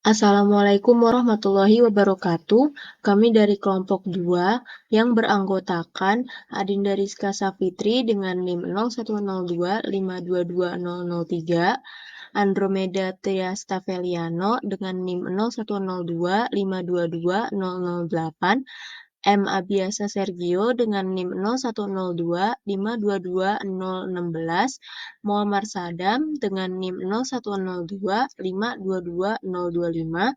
Assalamualaikum warahmatullahi wabarakatuh. Kami dari kelompok 2 yang beranggotakan Adinda Rizka Safitri dengan NIM 0102522003, Andromeda Tia Staveliano dengan NIM 0102522008, M. Abiasa Sergio dengan NIM 0102522016, Muammar Sadam dengan NIM 0102522025,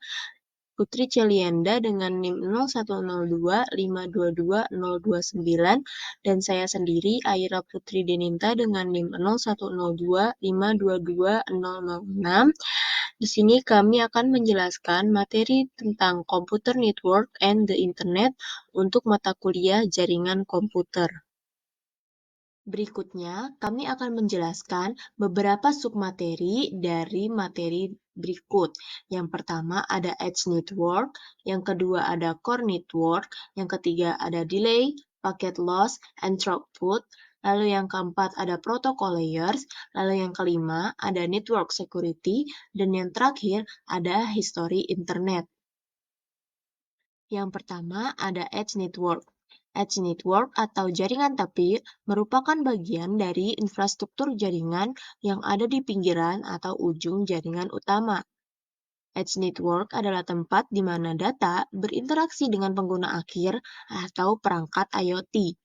Putri Celianda dengan NIM 0102522029, dan saya sendiri Aira Putri Deninta dengan NIM 0102522006. Di sini kami akan menjelaskan materi tentang Computer Network and the Internet untuk mata kuliah jaringan komputer. Berikutnya, kami akan menjelaskan beberapa submateri dari materi berikut. Yang pertama ada Edge Network, yang kedua ada Core Network, yang ketiga ada Delay, Packet Loss, and Throughput, lalu yang keempat ada Protocol Layers, lalu yang kelima ada Network Security, dan yang terakhir ada History Internet. Yang pertama ada Edge Network. Edge Network atau jaringan tepi merupakan bagian dari infrastruktur jaringan yang ada di pinggiran atau ujung jaringan utama. Edge Network adalah tempat di mana data berinteraksi dengan pengguna akhir atau perangkat IoT.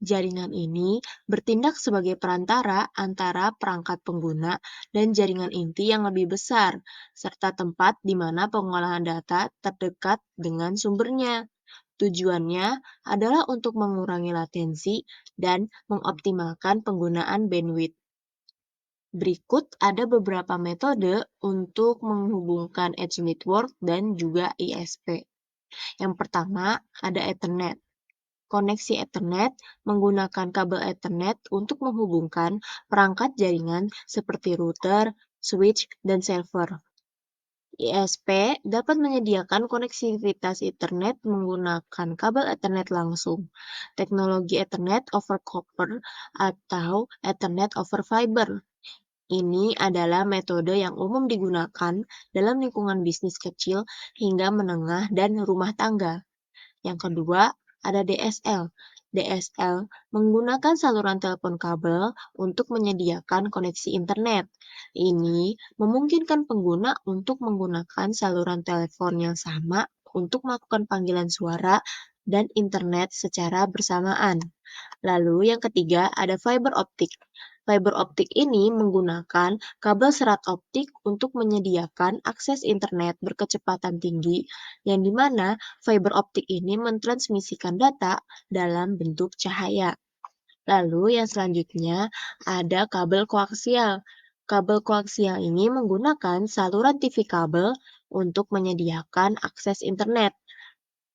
Jaringan ini bertindak sebagai perantara antara perangkat pengguna dan jaringan inti yang lebih besar, serta tempat di mana pengolahan data terdekat dengan sumbernya. Tujuannya adalah untuk mengurangi latensi dan mengoptimalkan penggunaan bandwidth. Berikut ada beberapa metode untuk menghubungkan Edge Network dan juga ISP. Yang pertama, ada Ethernet. Koneksi Ethernet menggunakan kabel Ethernet untuk menghubungkan perangkat jaringan seperti router, switch, dan server. ISP dapat menyediakan konektivitas Ethernet menggunakan kabel Ethernet langsung, teknologi Ethernet over Copper, atau Ethernet over Fiber. Ini adalah metode yang umum digunakan dalam lingkungan bisnis kecil hingga menengah dan rumah tangga. Yang kedua, ada DSL. DSL menggunakan saluran telepon kabel untuk menyediakan koneksi internet. Ini memungkinkan pengguna untuk menggunakan saluran telepon yang sama untuk melakukan panggilan suara dan internet secara bersamaan. Lalu yang ketiga ada fiber optik. Fiber optik ini menggunakan kabel serat optik untuk menyediakan akses internet berkecepatan tinggi, yang dimana fiber optik ini mentransmisikan data dalam bentuk cahaya. Lalu yang selanjutnya ada kabel koaksial. Kabel koaksial ini menggunakan saluran TV kabel untuk menyediakan akses internet.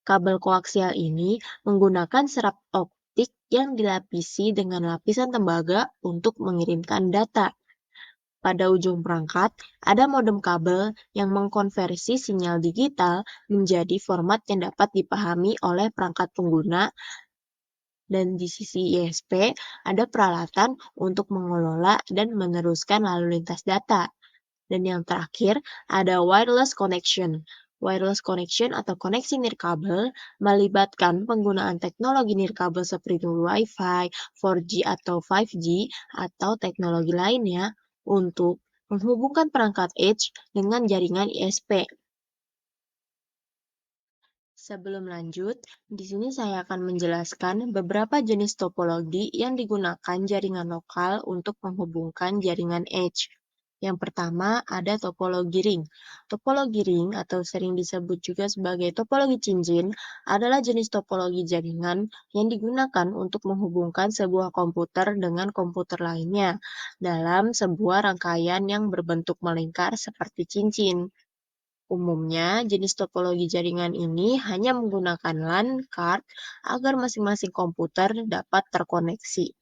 Kabel koaksial ini menggunakan serat optik yang dilapisi dengan lapisan tembaga untuk mengirimkan data. Pada ujung perangkat, ada modem kabel yang mengkonversi sinyal digital menjadi format yang dapat dipahami oleh perangkat pengguna, dan di sisi ISP ada peralatan untuk mengelola dan meneruskan lalu lintas data. Dan yang terakhir, ada wireless connection. Wireless connection atau koneksi nirkabel melibatkan penggunaan teknologi nirkabel seperti Wi-Fi, 4G atau 5G, atau teknologi lainnya untuk menghubungkan perangkat edge dengan jaringan ISP. Sebelum lanjut, di sini saya akan menjelaskan beberapa jenis topologi yang digunakan jaringan lokal untuk menghubungkan jaringan edge. Yang pertama ada topologi ring. Topologi ring atau sering disebut juga sebagai topologi cincin adalah jenis topologi jaringan yang digunakan untuk menghubungkan sebuah komputer dengan komputer lainnya dalam sebuah rangkaian yang berbentuk melingkar seperti cincin. Umumnya, jenis topologi jaringan ini hanya menggunakan LAN card agar masing-masing komputer dapat terkoneksi.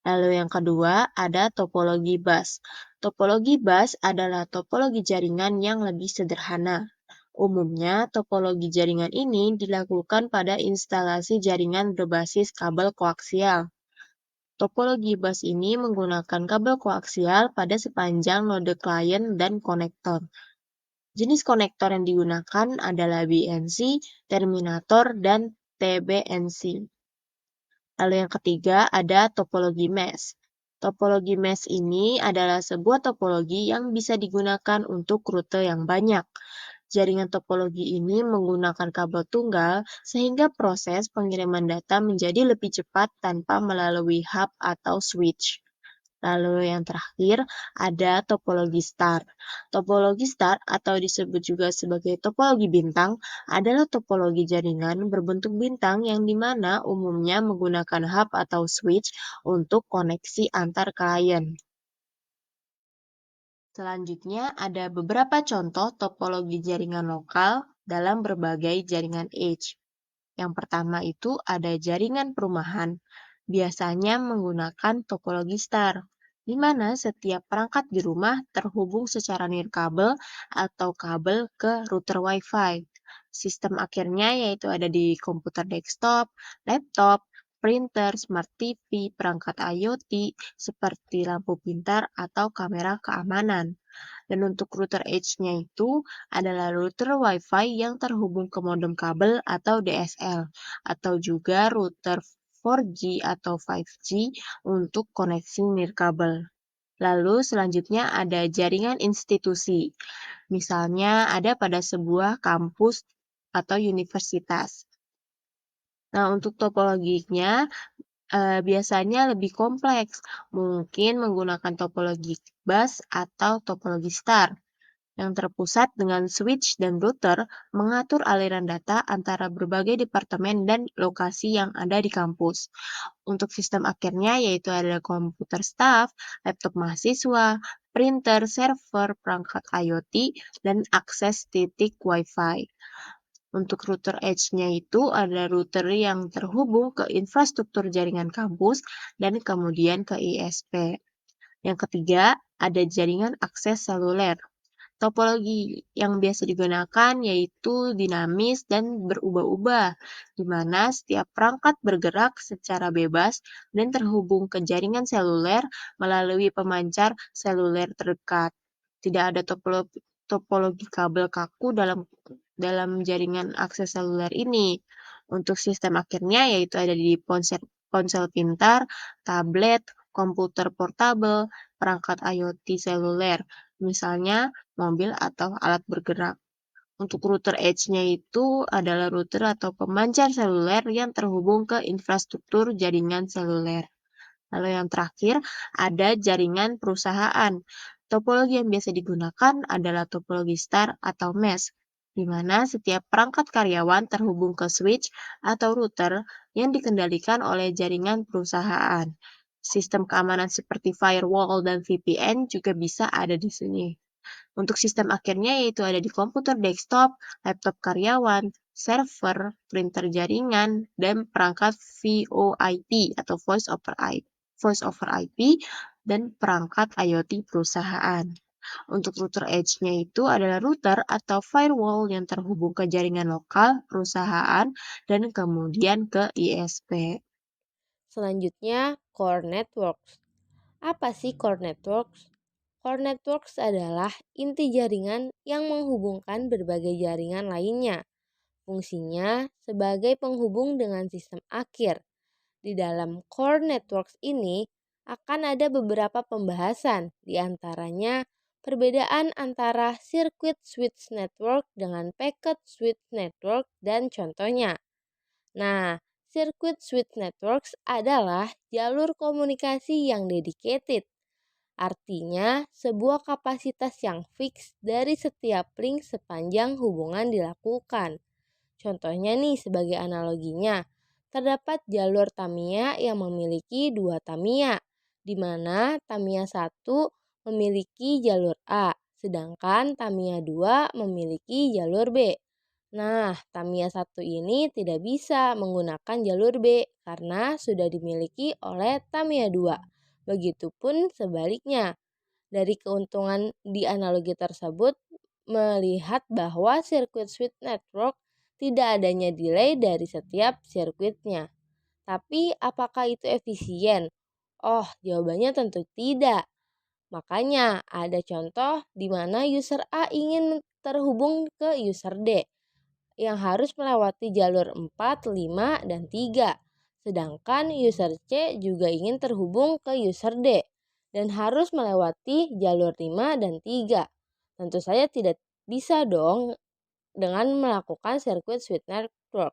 Lalu yang kedua, ada topologi bus. Topologi bus adalah topologi jaringan yang lebih sederhana. Umumnya, topologi jaringan ini dilakukan pada instalasi jaringan berbasis kabel koaksial. Topologi bus ini menggunakan kabel koaksial pada sepanjang node klien dan konektor. Jenis konektor yang digunakan adalah BNC, terminator, dan TBNC. Lalu yang ketiga ada topologi mesh. Topologi mesh ini adalah sebuah topologi yang bisa digunakan untuk rute yang banyak. Jaringan topologi ini menggunakan kabel tunggal sehingga proses pengiriman data menjadi lebih cepat tanpa melalui hub atau switch. Lalu yang terakhir ada topologi star. Topologi star atau disebut juga sebagai topologi bintang adalah topologi jaringan berbentuk bintang yang dimana umumnya menggunakan hub atau switch untuk koneksi antar klien. Selanjutnya ada beberapa contoh topologi jaringan lokal dalam berbagai jaringan edge. Yang pertama itu ada jaringan perumahan, biasanya menggunakan topologi star, di mana setiap perangkat di rumah terhubung secara nirkabel atau kabel ke router Wi-Fi. Sistem akhirnya yaitu ada di komputer desktop, laptop, printer, smart TV, perangkat IoT seperti lampu pintar atau kamera keamanan. Dan untuk router edge-nya itu adalah router Wi-Fi yang terhubung ke modem kabel atau DSL, atau juga router 4G atau 5G untuk koneksi nirkabel. Lalu selanjutnya ada jaringan institusi. Misalnya ada pada sebuah kampus atau universitas. Nah, untuk topologinya biasanya lebih kompleks, mungkin menggunakan topologi bus atau topologi star yang terpusat dengan switch dan router mengatur aliran data antara berbagai departemen dan lokasi yang ada di kampus. Untuk sistem akhirnya yaitu ada komputer staff, laptop mahasiswa, printer, server, perangkat IoT, dan akses titik Wi-Fi. Untuk router edge-nya itu ada router yang terhubung ke infrastruktur jaringan kampus dan kemudian ke ISP. Yang ketiga, ada jaringan akses seluler. Topologi yang biasa digunakan yaitu dinamis dan berubah-ubah, di mana setiap perangkat bergerak secara bebas dan terhubung ke jaringan seluler melalui pemancar seluler terdekat. Tidak ada topologi kabel kaku dalam jaringan akses seluler ini. Untuk sistem akhirnya yaitu ada di ponsel pintar, tablet, komputer portabel, perangkat IoT seluler, misalnya mobil atau alat bergerak. Untuk router edge-nya itu adalah router atau pemancar seluler yang terhubung ke infrastruktur jaringan seluler. Lalu yang terakhir ada jaringan perusahaan. Topologi yang biasa digunakan adalah topologi star atau mesh, di mana setiap perangkat karyawan terhubung ke switch atau router yang dikendalikan oleh jaringan perusahaan. Sistem keamanan seperti firewall dan VPN juga bisa ada di sini. Untuk sistem akhirnya yaitu ada di komputer desktop, laptop karyawan, server, printer jaringan, dan perangkat VoIP atau Voice over IP, dan perangkat IoT perusahaan. Untuk router edge-nya itu adalah router atau firewall yang terhubung ke jaringan lokal perusahaan dan kemudian ke ISP. Selanjutnya, core networks. Apa sih core networks? Core networks adalah inti jaringan yang menghubungkan berbagai jaringan lainnya. Fungsinya sebagai penghubung dengan sistem akhir. Di dalam core networks ini akan ada beberapa pembahasan, di antaranya perbedaan antara circuit switch network dengan packet switch network dan contohnya. Nah, circuit switch networks adalah jalur komunikasi yang dedicated. Artinya, sebuah kapasitas yang fix dari setiap link sepanjang hubungan dilakukan. Contohnya nih sebagai analoginya, terdapat jalur Tamiya yang memiliki dua Tamiya, di mana Tamiya 1 memiliki jalur A, sedangkan Tamiya 2 memiliki jalur B. Nah, Tamiya 1 ini tidak bisa menggunakan jalur B karena sudah dimiliki oleh Tamiya 2. Begitupun sebaliknya. Dari keuntungan di analogi tersebut, melihat bahwa sirkuit switch network tidak adanya delay dari setiap sirkuitnya. Tapi apakah itu efisien? Oh, jawabannya tentu tidak. Makanya ada contoh di mana user A ingin terhubung ke user D yang harus melewati jalur 4, 5, dan 3. Sedangkan user C juga ingin terhubung ke user D dan harus melewati jalur 5 dan 3. Tentu saja tidak bisa dong dengan melakukan circuit switch network.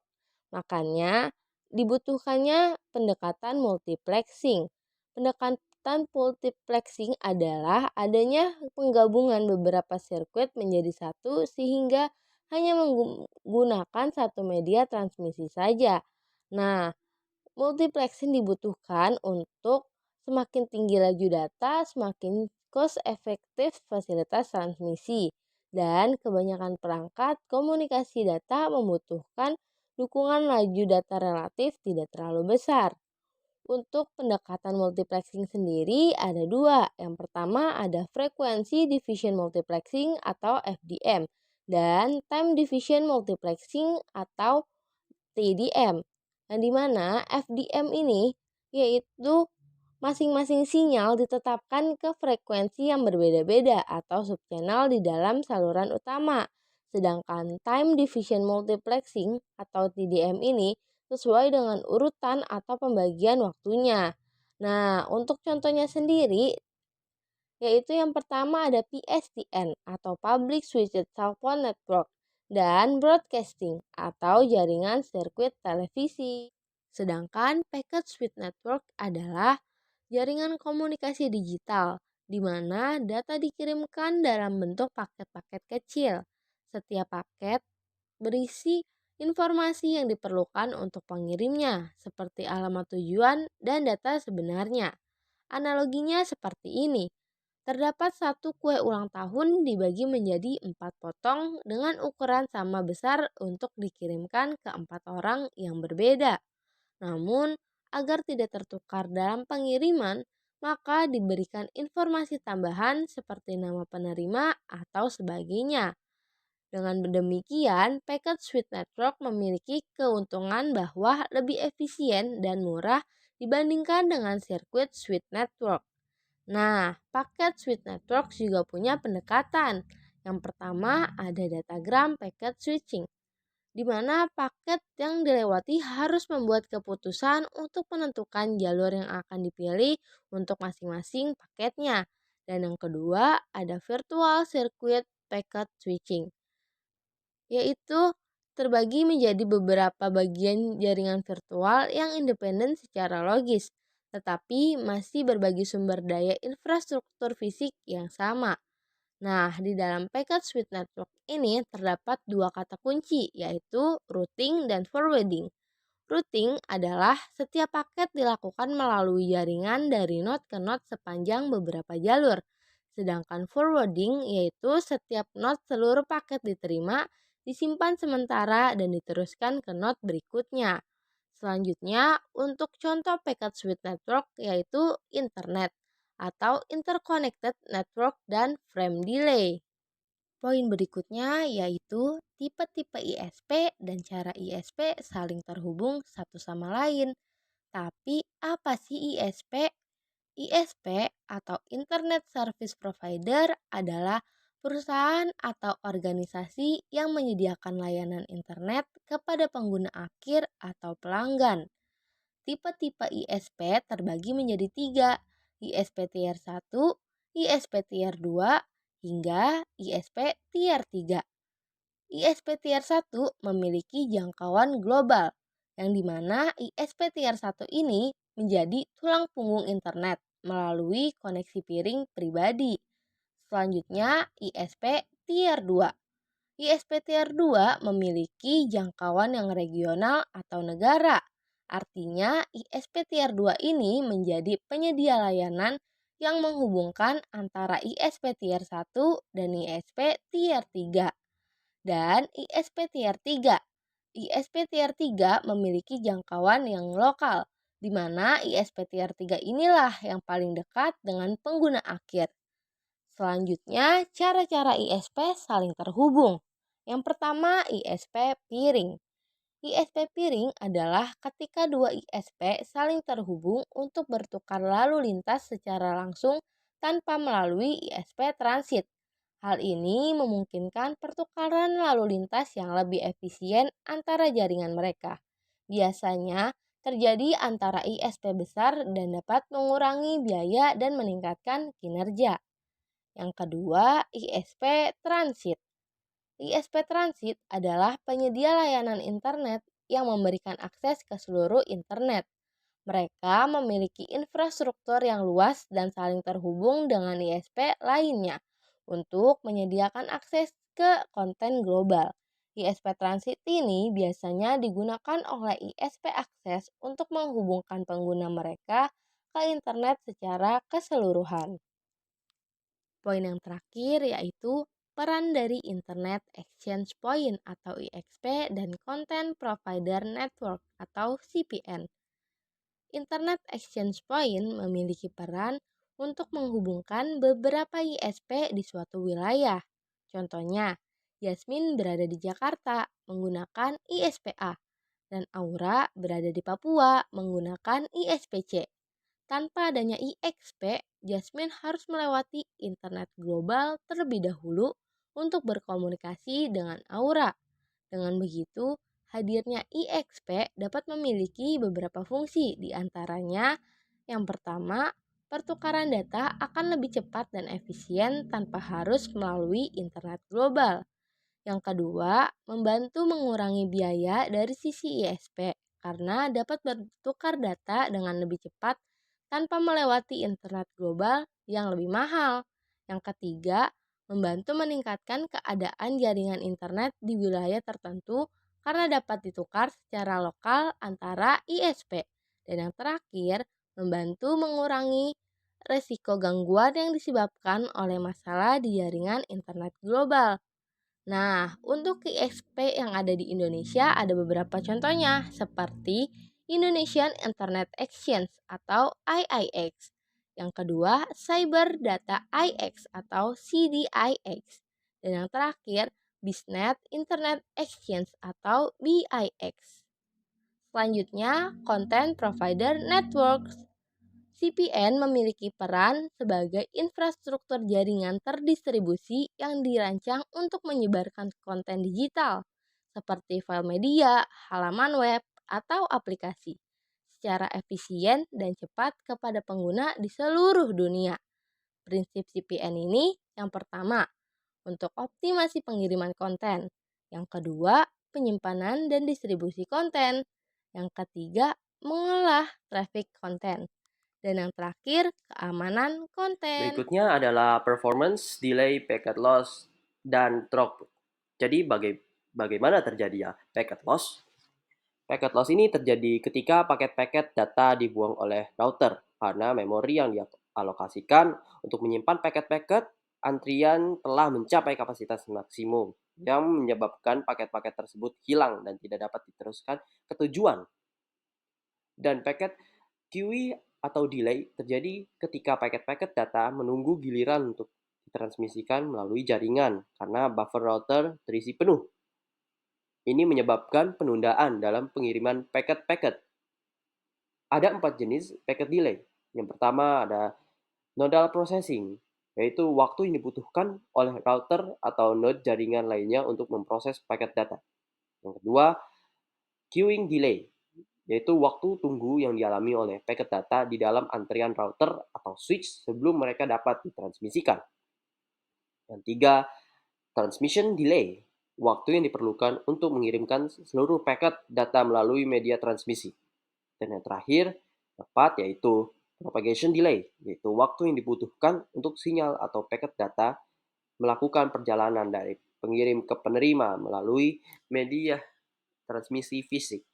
Makanya dibutuhkannya pendekatan multiplexing. Pendekatan multiplexing adalah adanya penggabungan beberapa sirkuit menjadi satu sehingga hanya menggunakan satu media transmisi saja. Nah, multiplexing dibutuhkan untuk semakin tinggi laju data, semakin cost efektif fasilitas transmisi. Dan kebanyakan perangkat komunikasi data membutuhkan dukungan laju data relatif tidak terlalu besar. Untuk pendekatan multiplexing sendiri ada dua. Yang pertama ada frekuensi division multiplexing atau FDM dan time division multiplexing atau TDM. Yang dimana FDM ini yaitu masing-masing sinyal ditetapkan ke frekuensi yang berbeda-beda atau subchannel di dalam saluran utama. Sedangkan time division multiplexing atau TDM ini sesuai dengan urutan atau pembagian waktunya. Nah, untuk contohnya sendiri, yaitu yang pertama ada PSTN atau Public Switched Telephone Network dan broadcasting atau jaringan sirkuit televisi. Sedangkan Packet Switch Network adalah jaringan komunikasi digital di mana data dikirimkan dalam bentuk paket-paket kecil. Setiap paket berisi informasi yang diperlukan untuk pengirimnya, seperti alamat tujuan dan data sebenarnya. Analoginya seperti ini. Terdapat satu kue ulang tahun dibagi menjadi 4 potong dengan ukuran sama besar untuk dikirimkan ke 4 orang yang berbeda. Namun, agar tidak tertukar dalam pengiriman, maka diberikan informasi tambahan seperti nama penerima atau sebagainya. Dengan demikian, Packet Switch Network memiliki keuntungan bahwa lebih efisien dan murah dibandingkan dengan sirkuit switch network. Nah, paket switch network juga punya pendekatan. Yang pertama ada datagram packet switching, di mana paket yang dilewati harus membuat keputusan untuk menentukan jalur yang akan dipilih untuk masing-masing paketnya. Dan yang kedua ada virtual circuit packet switching, yaitu terbagi menjadi beberapa bagian jaringan virtual yang independen secara logis, tetapi masih berbagi sumber daya infrastruktur fisik yang sama. Nah, di dalam packet switch network ini terdapat dua kata kunci, yaitu routing dan forwarding. Routing adalah setiap paket dilakukan melalui jaringan dari node ke node sepanjang beberapa jalur. Sedangkan forwarding yaitu setiap node seluruh paket diterima, disimpan sementara dan diteruskan ke node berikutnya. Selanjutnya, untuk contoh packet switch network yaitu internet atau interconnected network dan frame delay. Poin berikutnya yaitu tipe-tipe ISP dan cara ISP saling terhubung satu sama lain. Tapi apa sih ISP? ISP atau Internet Service Provider adalah perusahaan atau organisasi yang menyediakan layanan internet kepada pengguna akhir atau pelanggan. Tipe-tipe ISP terbagi menjadi tiga, ISP Tier 1, ISP Tier 2, hingga ISP Tier 3. ISP Tier 1 memiliki jangkauan global, yang dimana ISP Tier 1 ini menjadi tulang punggung internet melalui koneksi piring pribadi. Selanjutnya, ISP Tier 2. ISP Tier 2 memiliki jangkauan yang regional atau negara. Artinya, ISP Tier 2 ini menjadi penyedia layanan yang menghubungkan antara ISP Tier 1 dan ISP Tier 3. Dan ISP Tier 3. ISP Tier 3 memiliki jangkauan yang lokal, di mana ISP Tier 3 inilah yang paling dekat dengan pengguna akhir. Selanjutnya, cara-cara ISP saling terhubung. Yang pertama, ISP piring. ISP piring adalah ketika dua ISP saling terhubung untuk bertukar lalu lintas secara langsung tanpa melalui ISP transit. Hal ini memungkinkan pertukaran lalu lintas yang lebih efisien antara jaringan mereka. Biasanya terjadi antara ISP besar dan dapat mengurangi biaya dan meningkatkan kinerja. Yang kedua, ISP transit. ISP transit adalah penyedia layanan internet yang memberikan akses ke seluruh internet. Mereka memiliki infrastruktur yang luas dan saling terhubung dengan ISP lainnya untuk menyediakan akses ke konten global. ISP transit ini biasanya digunakan oleh ISP akses untuk menghubungkan pengguna mereka ke internet secara keseluruhan. Poin yang terakhir yaitu peran dari Internet Exchange Point atau IXP dan Content Provider Network atau CPN. Internet Exchange Point memiliki peran untuk menghubungkan beberapa ISP di suatu wilayah. Contohnya, Yasmin berada di Jakarta menggunakan ISPA dan Aura berada di Papua menggunakan ISPC. Tanpa adanya IXP, Jasmine harus melewati internet global terlebih dahulu untuk berkomunikasi dengan Aura. Dengan begitu, hadirnya IXP dapat memiliki beberapa fungsi, di antaranya yang pertama, pertukaran data akan lebih cepat dan efisien tanpa harus melalui internet global. Yang kedua, membantu mengurangi biaya dari sisi ISP karena dapat bertukar data dengan lebih cepat tanpa melewati internet global yang lebih mahal. Yang ketiga, membantu meningkatkan keadaan jaringan internet di wilayah tertentu karena dapat ditukar secara lokal antara ISP. Dan yang terakhir, membantu mengurangi resiko gangguan yang disebabkan oleh masalah di jaringan internet global. Nah, untuk ISP yang ada di Indonesia ada beberapa contohnya, seperti Indonesian Internet Exchange atau IIX. Yang kedua, Cyber Data IX atau CDIX. Dan yang terakhir, Bisnet Internet Exchange atau BIX. Selanjutnya, Content Provider Networks. CPN memiliki peran sebagai infrastruktur jaringan terdistribusi yang dirancang untuk menyebarkan konten digital, seperti file media, halaman web, atau aplikasi, secara efisien dan cepat kepada pengguna di seluruh dunia. Prinsip CPN ini yang pertama, untuk optimasi pengiriman konten. Yang kedua, penyimpanan dan distribusi konten. Yang ketiga, mengolah traffic konten. Dan yang terakhir, keamanan konten. Berikutnya adalah performance, delay, packet loss, dan throughput. Jadi bagaimana terjadi ya packet loss? Packet loss ini terjadi ketika paket-paket data dibuang oleh router karena memori yang dialokasikan untuk menyimpan paket-paket antrian telah mencapai kapasitas maksimum yang menyebabkan paket-paket tersebut hilang dan tidak dapat diteruskan ke tujuan. Dan paket QE atau delay terjadi ketika paket-paket data menunggu giliran untuk ditransmisikan melalui jaringan karena buffer router terisi penuh. Ini menyebabkan penundaan dalam pengiriman paket-paket. Ada 4 jenis packet delay. Yang pertama ada nodal processing, yaitu waktu yang dibutuhkan oleh router atau node jaringan lainnya untuk memproses paket data. Yang kedua, queuing delay, yaitu waktu tunggu yang dialami oleh paket data di dalam antrian router atau switch sebelum mereka dapat ditransmisikan. Yang tiga, transmission delay, waktu yang diperlukan untuk mengirimkan seluruh paket data melalui media transmisi. Dan yang terakhir, keempat, yaitu propagation delay, yaitu waktu yang dibutuhkan untuk sinyal atau paket data melakukan perjalanan dari pengirim ke penerima melalui media transmisi fisik.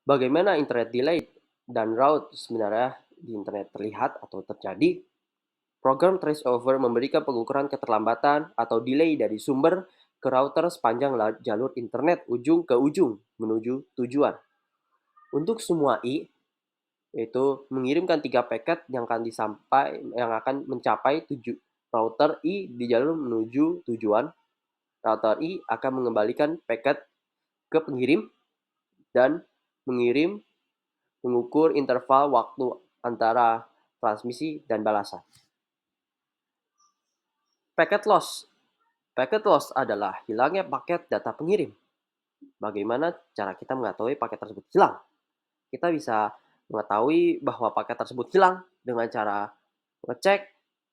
Bagaimana internet delay dan route sebenarnya di internet terlihat atau terjadi? Program traceover memberikan pengukuran keterlambatan atau delay dari sumber ke router sepanjang jalur internet ujung ke ujung menuju tujuan. Untuk semua yaitu mengirimkan 3 paket yang akan mencapai router I di jalur menuju tujuan. Router I akan mengembalikan paket ke pengirim dan mengukur interval waktu antara transmisi dan balasan. Packet loss. Packet loss adalah hilangnya paket data pengirim. Bagaimana cara kita mengetahui paket tersebut hilang? Kita bisa mengetahui bahwa paket tersebut hilang dengan cara ngecek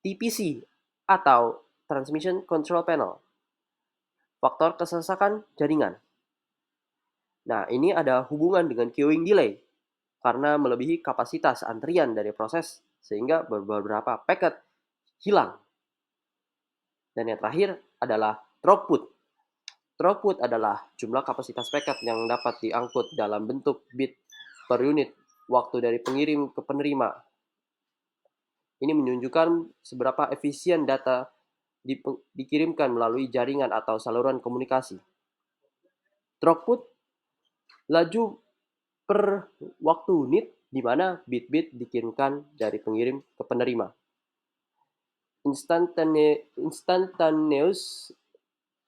TPC atau Transmission Control Panel. Faktor kesesakan jaringan. Nah, ini ada hubungan dengan queuing delay karena melebihi kapasitas antrian dari proses sehingga beberapa paket hilang. Dan yang terakhir adalah throughput. Throughput adalah jumlah kapasitas paket yang dapat diangkut dalam bentuk bit per unit waktu dari pengirim ke penerima. Ini menunjukkan seberapa efisien data dikirimkan melalui jaringan atau saluran komunikasi. Throughput, laju per waktu nit di mana bit-bit dikirimkan dari pengirim ke penerima. Instantaneous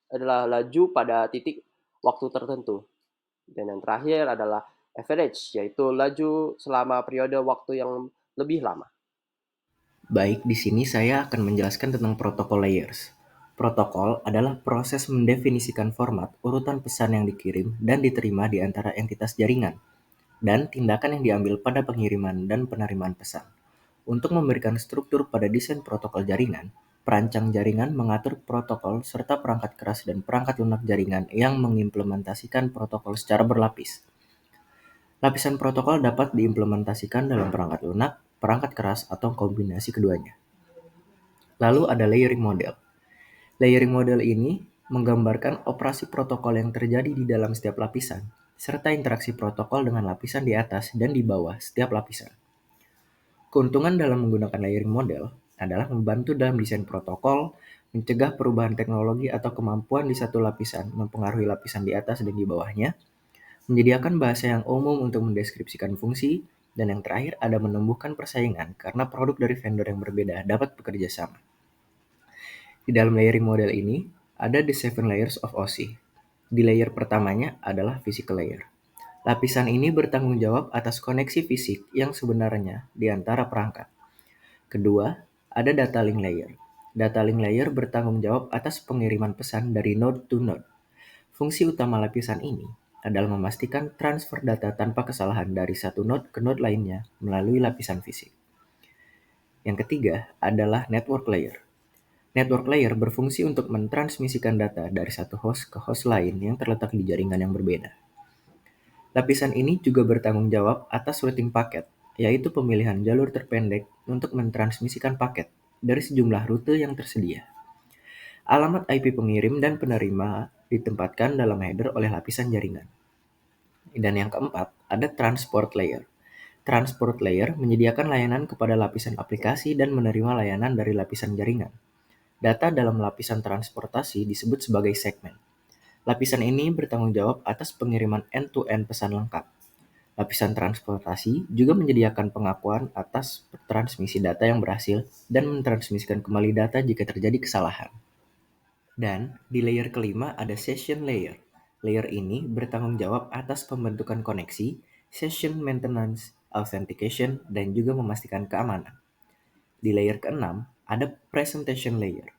adalah laju pada titik waktu tertentu. Dan yang terakhir adalah average, yaitu laju selama periode waktu yang lebih lama. Baik, di sini saya akan menjelaskan tentang protokol layers. Protokol adalah proses mendefinisikan format urutan pesan yang dikirim dan diterima di antara entitas jaringan, dan tindakan yang diambil pada pengiriman dan penerimaan pesan. Untuk memberikan struktur pada desain protokol jaringan, perancang jaringan mengatur protokol serta perangkat keras dan perangkat lunak jaringan yang mengimplementasikan protokol secara berlapis. Lapisan protokol dapat diimplementasikan dalam perangkat lunak, perangkat keras, atau kombinasi keduanya. Lalu ada layering model. Layering model ini menggambarkan operasi protokol yang terjadi di dalam setiap lapisan, serta interaksi protokol dengan lapisan di atas dan di bawah setiap lapisan. Keuntungan dalam menggunakan layering model adalah membantu dalam desain protokol, mencegah perubahan teknologi atau kemampuan di satu lapisan mempengaruhi lapisan di atas dan di bawahnya, menyediakan bahasa yang umum untuk mendeskripsikan fungsi, dan yang terakhir ada menumbuhkan persaingan karena produk dari vendor yang berbeda dapat bekerja sama. Di dalam layering model ini, ada the 7 layers of OSI. Di layer pertamanya adalah physical layer. Lapisan ini bertanggung jawab atas koneksi fisik yang sebenarnya di antara perangkat. Kedua, ada data link layer. Data link layer bertanggung jawab atas pengiriman pesan dari node to node. Fungsi utama lapisan ini adalah memastikan transfer data tanpa kesalahan dari satu node ke node lainnya melalui lapisan fisik. Yang ketiga adalah network layer. Network layer berfungsi untuk mentransmisikan data dari satu host ke host lain yang terletak di jaringan yang berbeda. Lapisan ini juga bertanggung jawab atas routing paket, yaitu pemilihan jalur terpendek untuk mentransmisikan paket dari sejumlah rute yang tersedia. Alamat IP pengirim dan penerima ditempatkan dalam header oleh lapisan jaringan. Dan yang keempat, ada transport layer. Transport layer menyediakan layanan kepada lapisan aplikasi dan menerima layanan dari lapisan jaringan. Data dalam lapisan transportasi disebut sebagai segmen. Lapisan ini bertanggung jawab atas pengiriman end-to-end pesan lengkap. Lapisan transportasi juga menyediakan pengakuan atas transmisi data yang berhasil dan mentransmisikan kembali data jika terjadi kesalahan. Dan di layer kelima ada session layer. Layer ini bertanggung jawab atas pembentukan koneksi, session maintenance, authentication, dan juga memastikan keamanan. Di layer keenam ada presentation layer.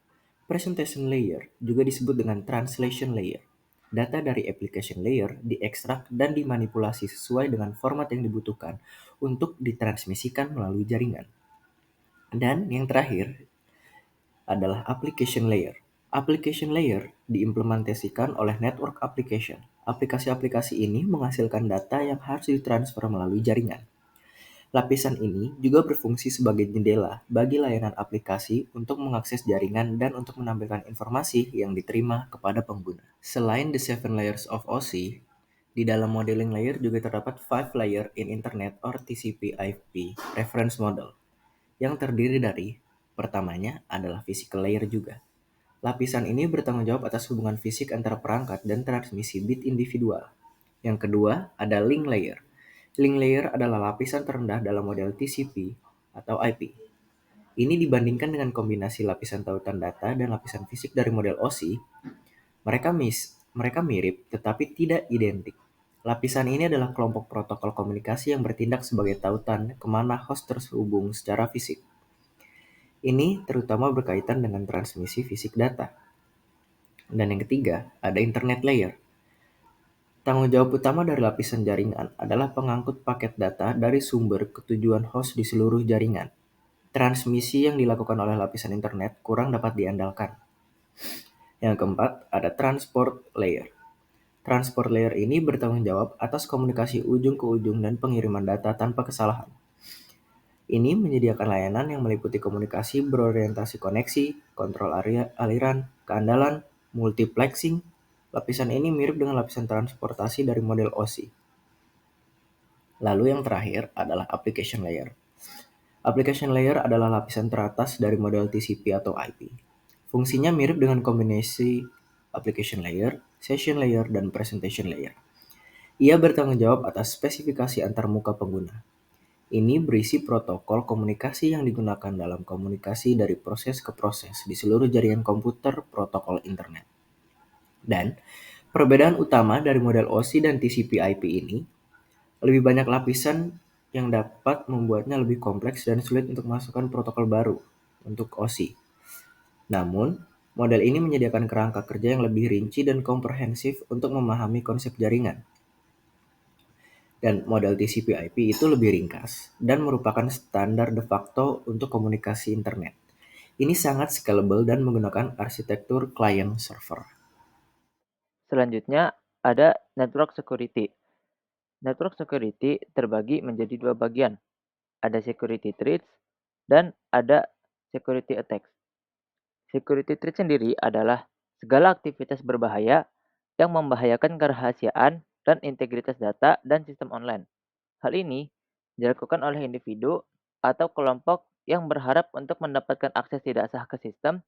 Presentation layer juga disebut dengan translation layer. Data dari application layer diekstrak dan dimanipulasi sesuai dengan format yang dibutuhkan untuk ditransmisikan melalui jaringan. Dan yang terakhir adalah application layer. Application layer diimplementasikan oleh network application. Aplikasi-aplikasi ini menghasilkan data yang harus ditransfer melalui jaringan. Lapisan ini juga berfungsi sebagai jendela bagi layanan aplikasi untuk mengakses jaringan dan untuk menampilkan informasi yang diterima kepada pengguna. Selain the 7 layers of OSI, di dalam modeling layer juga terdapat 5 layer in Internet or TCP/IP reference model, yang terdiri dari, pertamanya adalah physical layer juga. Lapisan ini bertanggung jawab atas hubungan fisik antara perangkat dan transmisi bit individual. Yang kedua ada link layer. Link layer adalah lapisan terendah dalam model TCP atau IP. Ini dibandingkan dengan kombinasi lapisan tautan data dan lapisan fisik dari model OSI, mereka mirip tetapi tidak identik. Lapisan ini adalah kelompok protokol komunikasi yang bertindak sebagai tautan kemana host terhubung secara fisik. Ini terutama berkaitan dengan transmisi fisik data. Dan yang ketiga, ada internet layer. Tanggung jawab utama dari lapisan jaringan adalah pengangkut paket data dari sumber ke tujuan host di seluruh jaringan. Transmisi yang dilakukan oleh lapisan internet kurang dapat diandalkan. Yang keempat, ada transport layer. Transport layer ini bertanggung jawab atas komunikasi ujung ke ujung dan pengiriman data tanpa kesalahan. Ini menyediakan layanan yang meliputi komunikasi berorientasi koneksi, kontrol aliran, keandalan, multiplexing. Lapisan ini mirip dengan lapisan transportasi dari model OSI. Lalu yang terakhir adalah application layer. Application layer adalah lapisan teratas dari model TCP atau IP. Fungsinya mirip dengan kombinasi application layer, session layer, dan presentation layer. Ia bertanggung jawab atas spesifikasi antarmuka pengguna. Ini berisi protokol komunikasi yang digunakan dalam komunikasi dari proses ke proses di seluruh jaringan komputer protokol internet. Dan perbedaan utama dari model OSI dan TCP/IP ini, lebih banyak lapisan yang dapat membuatnya lebih kompleks dan sulit untuk memasukkan protokol baru untuk OSI. Namun, model ini menyediakan kerangka kerja yang lebih rinci dan komprehensif untuk memahami konsep jaringan. Dan model TCP/IP itu lebih ringkas dan merupakan standar de facto untuk komunikasi internet. Ini sangat scalable dan menggunakan arsitektur client server. Selanjutnya ada network security. Network security terbagi menjadi dua bagian. Ada security threats dan ada security attacks. Security threat sendiri adalah segala aktivitas berbahaya yang membahayakan kerahasiaan dan integritas data dan sistem online. Hal ini dilakukan oleh individu atau kelompok yang berharap untuk mendapatkan akses tidak sah ke sistem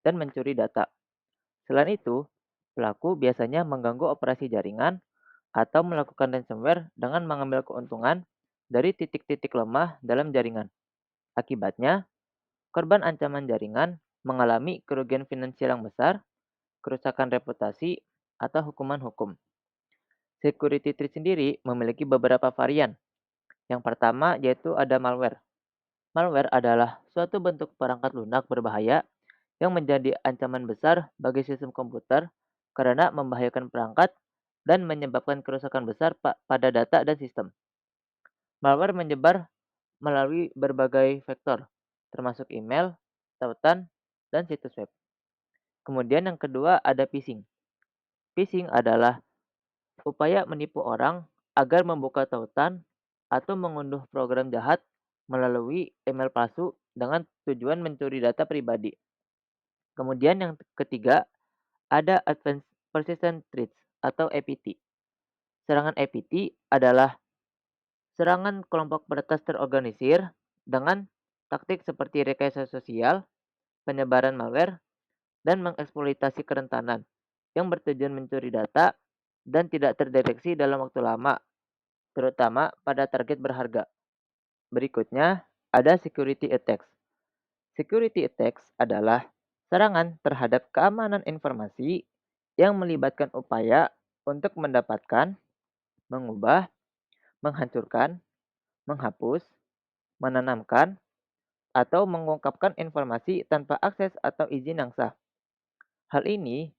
dan mencuri data. Selain itu, pelaku biasanya mengganggu operasi jaringan atau melakukan ransomware dengan mengambil keuntungan dari titik-titik lemah dalam jaringan. Akibatnya, korban ancaman jaringan mengalami kerugian finansial yang besar, kerusakan reputasi, atau hukuman hukum. Security threat sendiri memiliki beberapa varian. Yang pertama yaitu ada malware. Malware adalah suatu bentuk perangkat lunak berbahaya yang menjadi ancaman besar bagi sistem komputer karena membahayakan perangkat dan menyebabkan kerusakan besar pada data dan sistem. Malware menyebar melalui berbagai vektor, termasuk email, tautan, dan situs web. Kemudian yang kedua ada phishing. Phishing adalah upaya menipu orang agar membuka tautan atau mengunduh program jahat melalui email palsu dengan tujuan mencuri data pribadi. Kemudian yang ketiga ada Advanced Persistent Threats atau APT. Serangan APT adalah serangan kelompok peretas terorganisir dengan taktik seperti rekayasa sosial, penyebaran malware, dan mengeksploitasi kerentanan yang bertujuan mencuri data dan tidak terdeteksi dalam waktu lama, terutama pada target berharga. Berikutnya, ada security attacks. Security attacks adalah serangan terhadap keamanan informasi yang melibatkan upaya untuk mendapatkan, mengubah, menghancurkan, menghapus, menanamkan, atau mengungkapkan informasi tanpa akses atau izin yang sah. Hal ini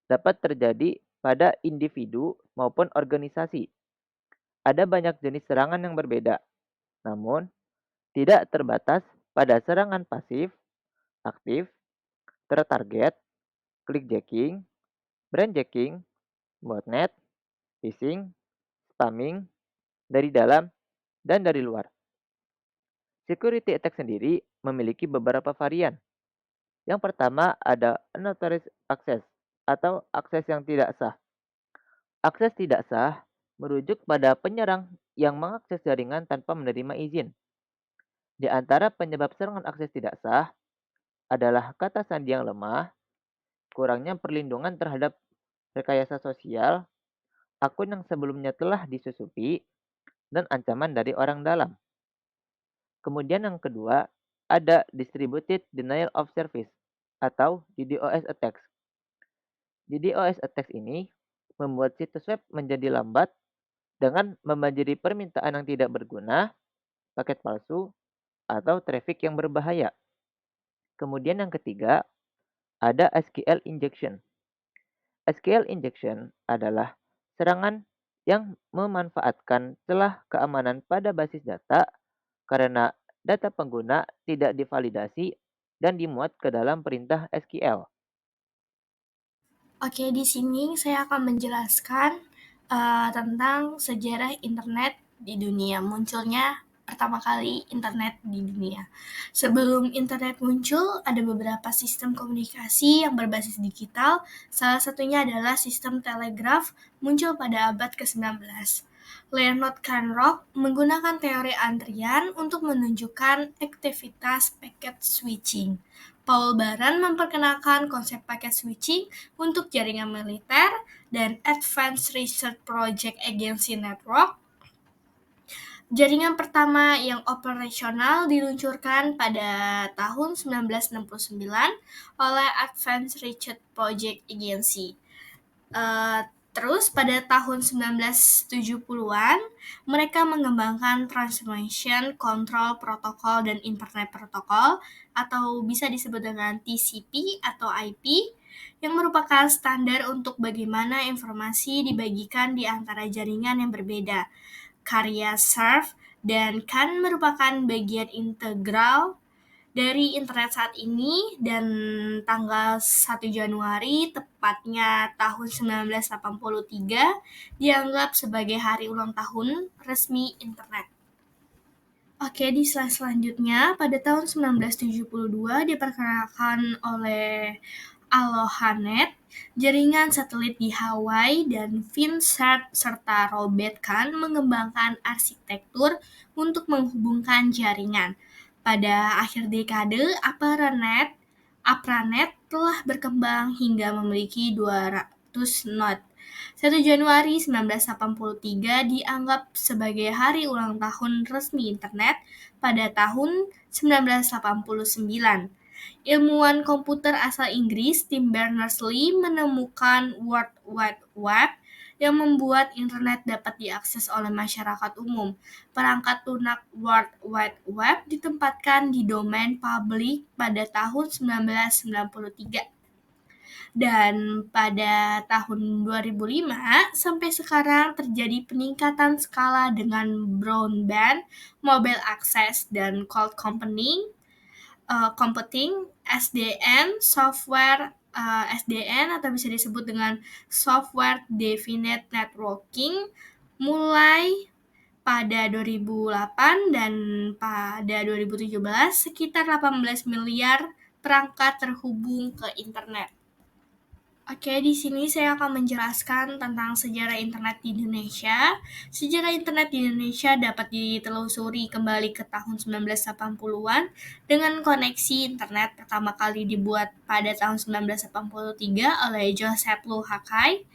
dapat terjadi pada individu maupun organisasi. Ada banyak jenis serangan yang berbeda, namun tidak terbatas pada serangan pasif, aktif, tertarget, clickjacking, brandjacking, botnet, phishing, spamming, dari dalam dan dari luar. Security attack sendiri memiliki beberapa varian. Yang pertama ada unauthorized access atau akses yang tidak sah. Akses tidak sah merujuk pada penyerang yang mengakses jaringan tanpa menerima izin. Di antara penyebab serangan akses tidak sah adalah kata sandi yang lemah, kurangnya perlindungan terhadap rekayasa sosial, akun yang sebelumnya telah disusupi, dan ancaman dari orang dalam. Kemudian yang kedua, ada Distributed Denial of Service atau DDoS attacks. DDoS attacks ini membuat situs web menjadi lambat dengan membanjiri permintaan yang tidak berguna, paket palsu, atau traffic yang berbahaya. Kemudian yang ketiga, ada SQL injection. SQL injection adalah serangan yang memanfaatkan celah keamanan pada basis data karena data pengguna tidak divalidasi dan dimuat ke dalam perintah SQL. Oke, di sini saya akan menjelaskan tentang sejarah internet di dunia. Munculnya pertama kali internet di dunia. Sebelum internet muncul, ada beberapa sistem komunikasi yang berbasis digital. Salah satunya adalah sistem telegraf muncul pada abad ke-19. Leonard Kanrock menggunakan teori antrian untuk menunjukkan aktivitas packet switching. Paul Baran memperkenalkan konsep packet switching untuk jaringan militer, dan Advanced Research Project Agency Network. Jaringan pertama yang operasional diluncurkan pada tahun 1969 oleh Advanced Research Project Agency. Terus pada tahun 1970-an, mereka mengembangkan Transmission Control Protocol dan Internet Protocol, atau bisa disebut dengan TCP atau IP, yang merupakan standar untuk bagaimana informasi dibagikan di antara jaringan yang berbeda. Karya Cerf dan Khan merupakan bagian integral dari internet saat ini, dan tanggal 1 Januari tepatnya tahun 1983 dianggap sebagai hari ulang tahun resmi internet. Oke, di slide selanjutnya, pada tahun 1972 diperkenalkan oleh AlohaNet, jaringan satelit di Hawaii, dan Vincent serta Robert Kahn mengembangkan arsitektur untuk menghubungkan jaringan. Pada akhir dekade, APRANET telah berkembang hingga memiliki 200 node. 1 Januari 1983 dianggap sebagai hari ulang tahun resmi internet pada tahun 1989. Ilmuwan komputer asal Inggris Tim Berners-Lee menemukan World Wide Web yang membuat internet dapat diakses oleh masyarakat umum. Perangkat lunak World Wide Web ditempatkan di domain publik pada tahun 1993. Dan pada tahun 2005 sampai sekarang terjadi peningkatan skala dengan broadband, mobile access, dan cloud computing, SDN atau bisa disebut dengan Software Defined Networking, mulai pada 2008 dan pada 2017 sekitar 18 miliar perangkat terhubung ke internet. Oke, di sini saya akan menjelaskan tentang sejarah internet di Indonesia. Sejarah internet di Indonesia dapat ditelusuri kembali ke tahun 1980-an dengan koneksi internet pertama kali dibuat pada tahun 1983 oleh Joseph Luhakay,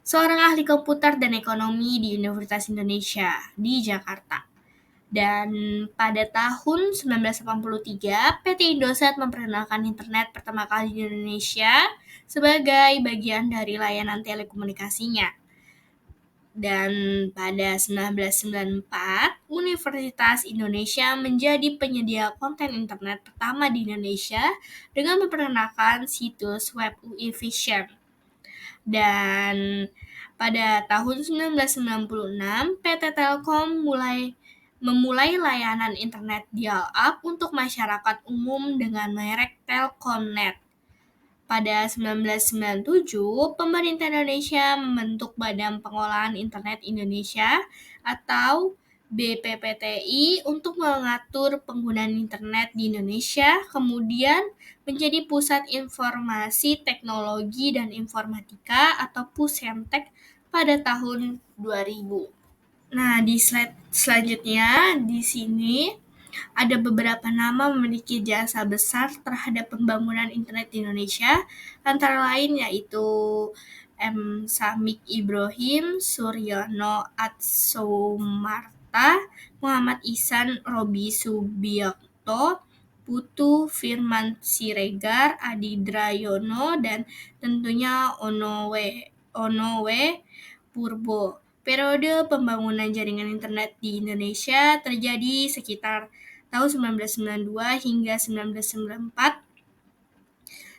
seorang ahli komputer dan ekonomi di Universitas Indonesia di Jakarta. Dan pada tahun 1983, PT Indosat memperkenalkan internet pertama kali di Indonesia sebagai bagian dari layanan telekomunikasinya. Dan pada 1994, Universitas Indonesia menjadi penyedia konten internet pertama di Indonesia dengan memperkenalkan situs web UI Vision. Dan pada tahun 1996, PT Telkom memulai layanan internet dial-up untuk masyarakat umum dengan merek Telkomnet. Pada 1997, pemerintah Indonesia membentuk Badan Pengolahan Internet Indonesia atau BPPTI untuk mengatur penggunaan internet di Indonesia, kemudian menjadi Pusat Informasi Teknologi dan Informatika atau Pusentek pada tahun 2000. Nah, di slide selanjutnya di sini ada beberapa nama memiliki jasa besar terhadap pembangunan internet di Indonesia, antara lain yaitu M. Samik Ibrahim, Suryono Atsumarta, Muhammad Ihsan Robi Subiakto, Putu Firman Siregar, Adi Drayono, dan tentunya Onowe Purbo. Periode pembangunan jaringan internet di Indonesia terjadi sekitar tahun 1992 hingga 1994.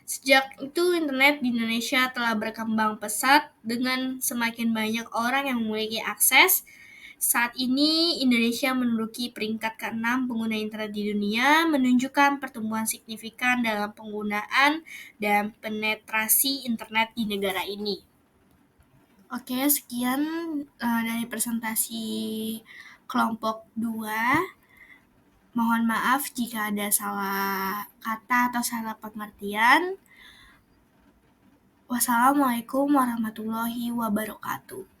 Sejak itu, internet di Indonesia telah berkembang pesat dengan semakin banyak orang yang memiliki akses. Saat ini, Indonesia menduduki peringkat ke-6 pengguna internet di dunia, menunjukkan pertumbuhan signifikan dalam penggunaan dan penetrasi internet di negara ini. Oke, sekian dari presentasi kelompok 2. Mohon maaf jika ada salah kata atau salah pengertian. Wassalamualaikum warahmatullahi wabarakatuh.